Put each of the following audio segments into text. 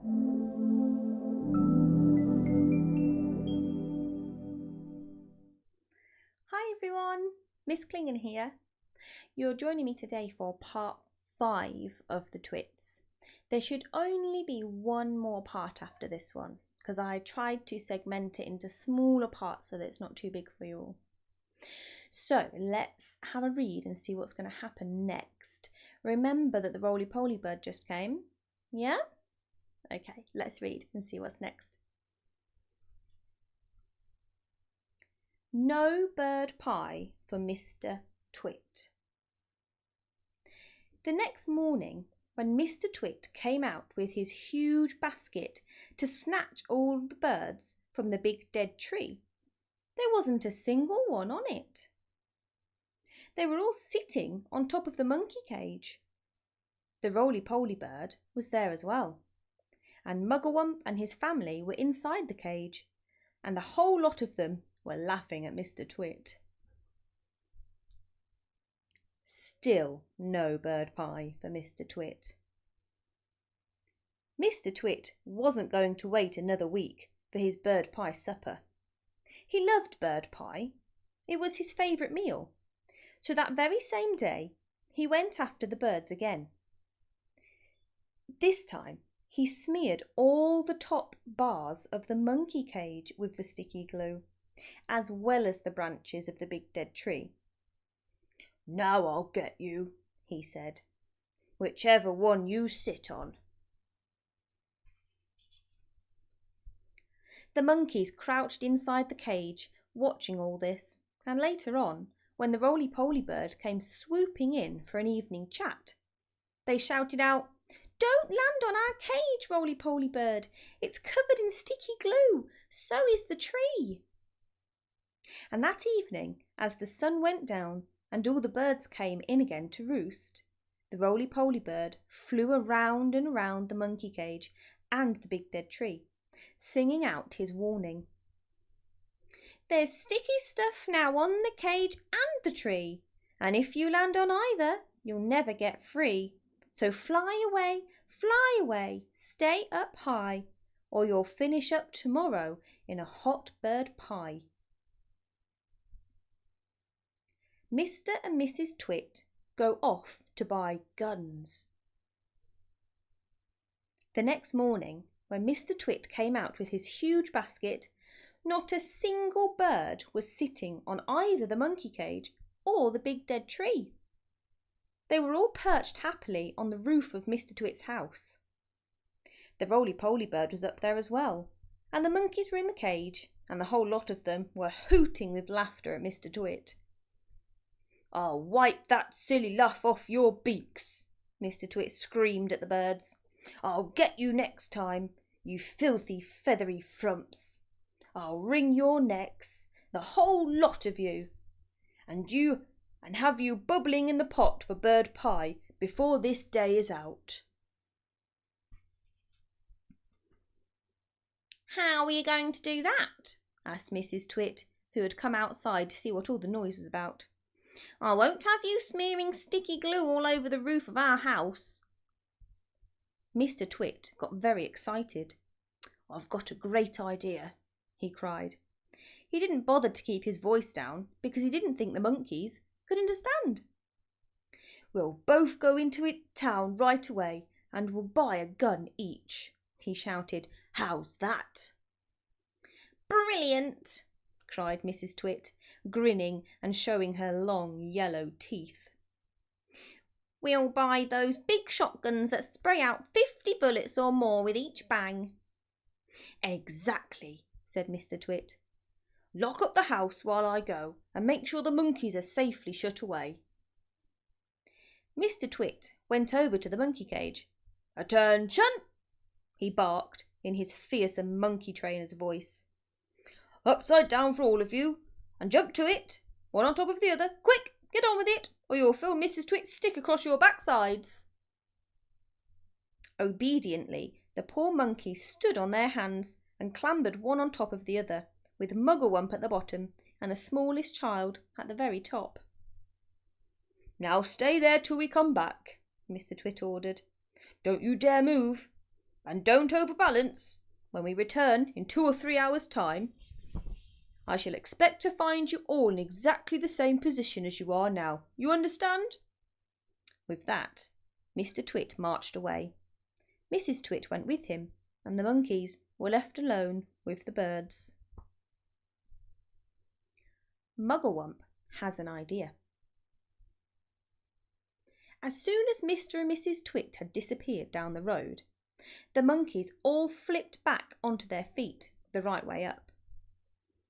Hi everyone, Miss Clingan here. You're joining me today for part 5 of the Twits. There should only be one more part after this one because I tried to segment it into smaller parts so that it's not too big for you all. So let's have a read and see what's going to happen next. Remember that the roly-poly bird just came? Yeah? Okay, let's read and see what's next. No bird pie for Mr. Twit. The next morning, when Mr. Twit came out with his huge basket to snatch all the birds from the big dead tree, there wasn't a single one on it. They were all sitting on top of the monkey cage. The roly-poly bird was there as well, and Mugglewump and his family were inside the cage, and the whole lot of them were laughing at Mr. Twit. Still no bird pie for Mr. Twit. Mr. Twit wasn't going to wait another week for his bird pie supper. He loved bird pie. It was his favourite meal. So that very same day, he went after the birds again. This time, he smeared all the top bars of the monkey cage with the sticky glue, as well as the branches of the big dead tree. "Now I'll get you," he said, "whichever one you sit on." The monkeys crouched inside the cage, watching all this, and later on, when the roly-poly bird came swooping in for an evening chat, they shouted out, "Don't land on our cage, roly-poly bird. It's covered in sticky glue. So is the tree." And that evening, as the sun went down and all the birds came in again to roost, the roly-poly bird flew around and around the monkey cage and the big dead tree, singing out his warning. "There's sticky stuff now on the cage and the tree, and if you land on either, you'll never get free. So fly away, stay up high, or you'll finish up tomorrow in a hot bird pie." Mr. and Mrs. Twit go off to buy guns. The next morning, when Mr. Twit came out with his huge basket, not a single bird was sitting on either the monkey cage or the big dead tree. They were all perched happily on the roof of Mr. Twit's house. The roly-poly bird was up there as well, and the monkeys were in the cage, and the whole lot of them were hooting with laughter at Mr. Twit. "I'll wipe that silly laugh off your beaks," Mr. Twit screamed at the birds. "I'll get you next time, you filthy feathery frumps. I'll wring your necks, the whole lot of you, and have you bubbling in the pot for bird pie before this day is out." "How are you going to do that?" asked Mrs. Twit, who had come outside to see what all the noise was about. "I won't have you smearing sticky glue all over the roof of our house." Mr. Twit got very excited. "I've got a great idea," he cried. He didn't bother to keep his voice down because he didn't think the monkeys could understand. "We'll both go into town right away and we'll buy a gun each," he shouted. "How's that?" "Brilliant!" cried Mrs. Twit, grinning and showing her long yellow teeth. "We'll buy those big shotguns that spray out 50 bullets or more with each bang." "Exactly," said Mr. Twit. "Lock up the house while I go and make sure the monkeys are safely shut away." Mr. Twit went over to the monkey cage. "Attention!" he barked in his fearsome monkey trainer's voice. "Upside down for all of you, and jump to it, one on top of the other. Quick, get on with it, or you'll feel Mrs. Twit's stick across your backsides." Obediently, the poor monkeys stood on their hands and clambered one on top of the other, with Mugglewump at the bottom and the smallest child at the very top. "Now stay there till we come back," Mr. Twit ordered. "Don't you dare move. And don't overbalance. When we return in 2 or 3 hours' time, I shall expect to find you all in exactly the same position as you are now. You understand?" With that, Mr. Twit marched away. Mrs. Twit went with him, and the monkeys were left alone with the birds. Mugglewump has an idea. As soon as Mr. and Mrs. Twit had disappeared down the road, the monkeys all flipped back onto their feet the right way up.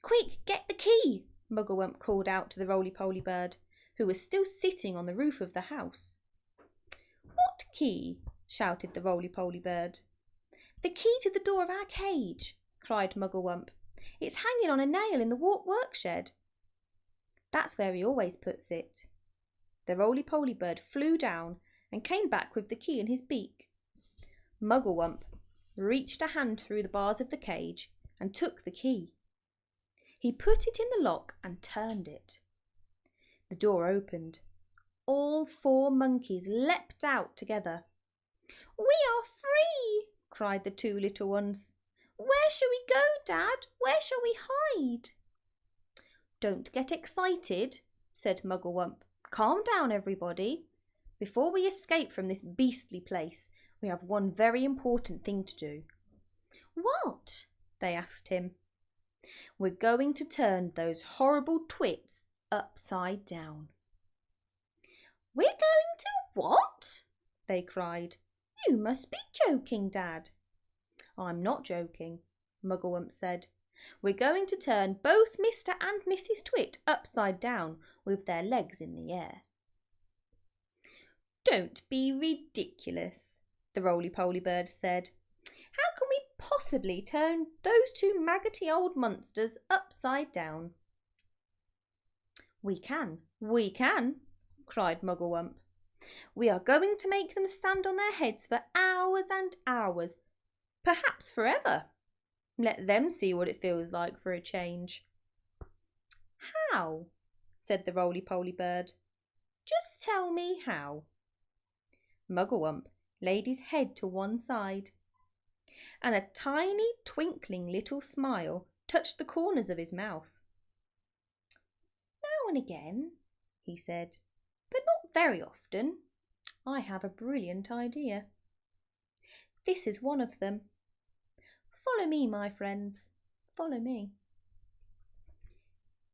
"Quick, get the key!" Mugglewump called out to the roly-poly bird, who was still sitting on the roof of the house. "What key?" shouted the roly-poly bird. "The key to the door of our cage," cried Mugglewump. "It's hanging on a nail in the workshed." "That's where he always puts it." The roly-poly bird flew down and came back with the key in his beak. Mugglewump reached a hand through the bars of the cage and took the key. He put it in the lock and turned it. The door opened. All 4 monkeys leapt out together. "We are free!" cried the 2 little ones. "Where shall we go, Dad? Where shall we hide?" "Don't get excited," said Mugglewump. "Calm down, everybody. Before we escape from this beastly place, we have one very important thing to do." "What?" they asked him. "We're going to turn those horrible Twits upside down." "We're going to what?" they cried. "You must be joking, Dad." "I'm not joking," Mugglewump said. "We're going to turn both Mr. and Mrs. Twit upside down with their legs in the air." "Don't be ridiculous," the roly-poly bird said. "How can we possibly turn those 2 maggoty old monsters upside down?" We can, cried Mugglewump. "We are going to make them stand on their heads for hours and hours, perhaps forever. Let them see what it feels like for a change." "How?" said the roly-poly bird. "Just tell me how." Mugglewump laid his head to one side, and a tiny twinkling little smile touched the corners of his mouth. "Now and again," he said, "but not very often, I have a brilliant idea. This is one of them. Follow me, my friends, follow me."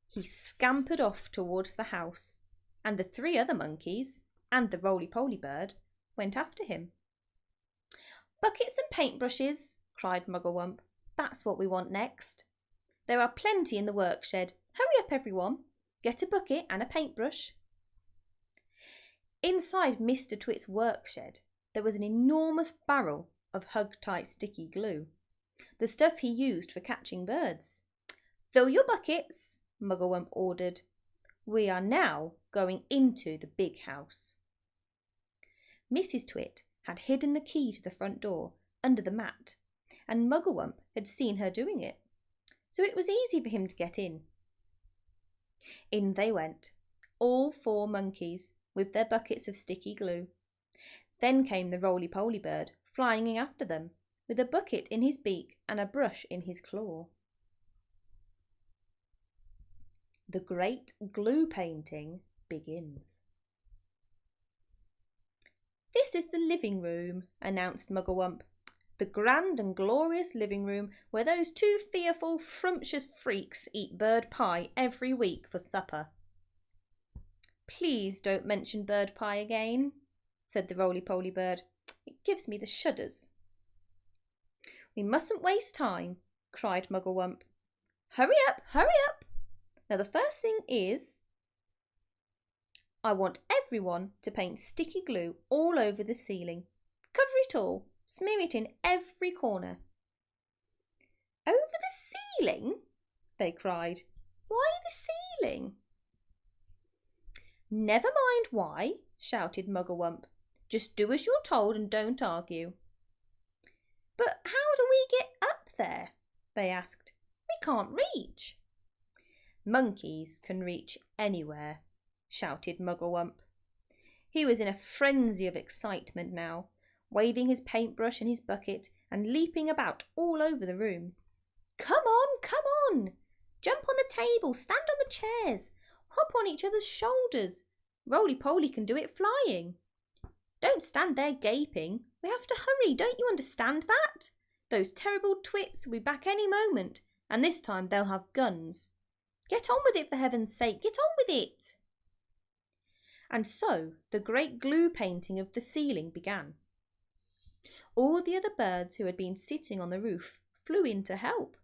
He scampered off towards the house, and the 3 other monkeys and the roly-poly bird went after him. "Buckets and paintbrushes," cried Mugglewump. "That's what we want next. There are plenty in the workshed. Hurry up, everyone. Get a bucket and a paintbrush." Inside Mr. Twit's workshed, there was an enormous barrel of hug-tight sticky glue, the stuff he used for catching birds. "Fill your buckets," Mugglewump ordered. "We are now going into the big house." Mrs. Twit had hidden the key to the front door under the mat, and Mugglewump had seen her doing it, so it was easy for him to get in. In they went, all 4 monkeys, with their buckets of sticky glue. Then came the roly-poly bird, flying in after them, with a bucket in his beak and a brush in his claw. The great glue painting begins. "This is the living room," announced Mugglewump. "The grand and glorious living room where those 2 fearful, frumptious freaks eat bird pie every week for supper." "Please don't mention bird pie again," said the roly-poly bird. "It gives me the shudders." "We mustn't waste time," cried Mugglewump. Hurry up, hurry up. Now the first thing is, I want everyone to paint sticky glue all over the ceiling. Cover it all. Smear it in every corner." "Over the ceiling?" they cried. "Why the ceiling?" "Never mind why," shouted Mugglewump. "Just do as you're told and don't argue." "But how do we get up there?" they asked. "We can't reach." "Monkeys can reach anywhere," shouted Mugglewump. He was in a frenzy of excitement now. waving his paintbrush and his bucket and leaping about all over the room. Come on, come on! Jump on the table, stand on the chairs, hop on each other's shoulders. Roly-Poly can do it flying. Don't stand there gaping. We have to hurry, don't you understand that? Those terrible Twits will be back any moment, and this time they'll have guns. Get on with it, for heaven's sake, get on with it! And so the great glue painting of the ceiling began. All the other birds who had been sitting on the roof flew in to help,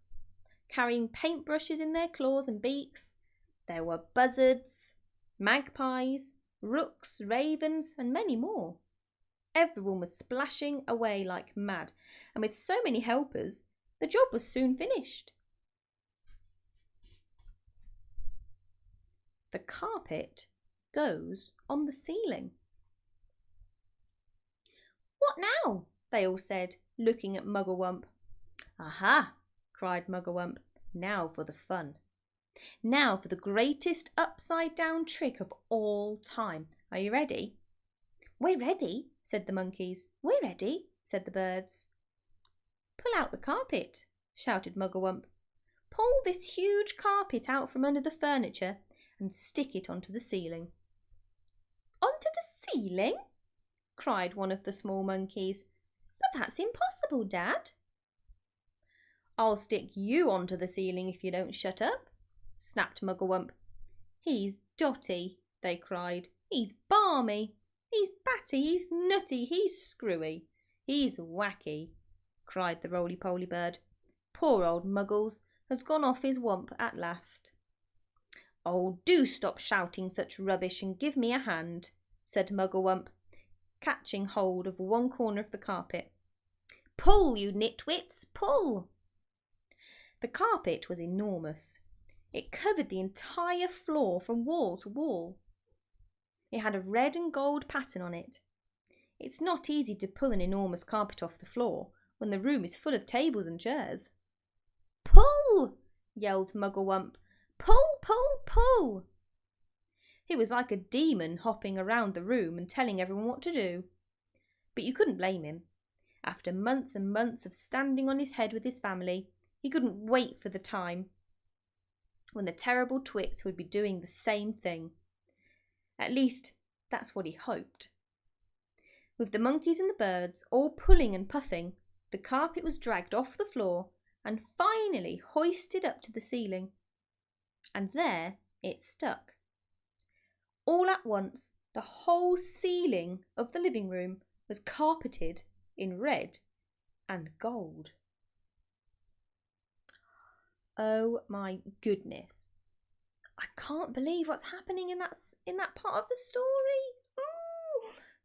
carrying paintbrushes in their claws and beaks. There were buzzards, magpies, rooks, ravens, and many more. Everyone was splashing away like mad, and with so many helpers, the job was soon finished. The carpet goes on the ceiling. What now? They all said, looking at Mugglewump. Aha! Cried Mugglewump. Now for the fun. Now for the greatest upside-down trick of all time. Are you ready? We're ready, said the monkeys. We're ready, said the birds. Pull out the carpet, shouted Mugglewump. Pull this huge carpet out from under the furniture and stick it onto the ceiling. Onto the ceiling? Cried one of the small monkeys. But that's impossible, Dad. I'll stick you onto the ceiling if you don't shut up, snapped Mugglewump. He's dotty, they cried. He's balmy. He's batty. He's nutty. He's screwy. He's wacky, cried the roly-poly bird. Poor old Muggles has gone off his wump at last. Oh, do stop shouting such rubbish and give me a hand, said Mugglewump, catching hold of one corner of the carpet. Pull, you nitwits, pull! The carpet was enormous. It covered the entire floor from wall to wall. It had a red and gold pattern on it. It's not easy to pull an enormous carpet off the floor when the room is full of tables and chairs. Pull! Yelled Mugglewump. Pull, pull, pull! He was like a demon hopping around the room and telling everyone what to do. But you couldn't blame him. After months and months of standing on his head with his family, he couldn't wait for the time when the terrible Twits would be doing the same thing. At least, that's what he hoped. With the monkeys and the birds all pulling and puffing, the carpet was dragged off the floor and finally hoisted up to the ceiling. And there it stuck. All at once, the whole ceiling of the living room was carpeted in red and gold. Oh my goodness. I can't believe what's happening in that part of the story.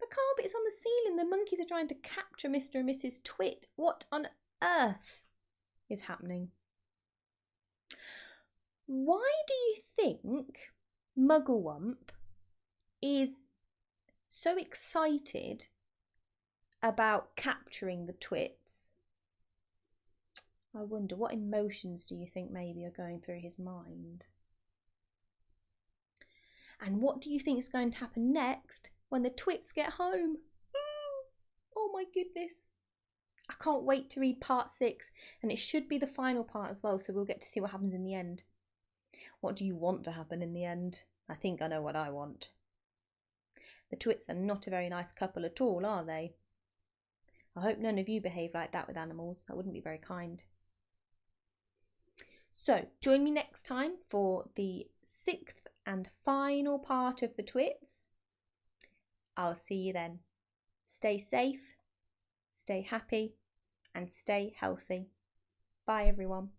The carpet's on the ceiling. The monkeys are trying to capture Mr. and Mrs. Twit. What on earth is happening? Why do you think Mugglewump is so excited about capturing the Twits? I wonder, what emotions do you think maybe are going through his mind? And what do you think is going to happen next when the Twits get home? Oh my goodness. I can't wait to read part 6, and it should be the final part as well, so we'll get to see what happens in the end. What do you want to happen in the end? I think I know what I want. The Twits are not a very nice couple at all, are they? I hope none of you behave like that with animals. That wouldn't be very kind. So, join me next time for the 6th and final part of the Twits. I'll see you then. Stay safe, stay happy, and stay healthy. Bye, everyone.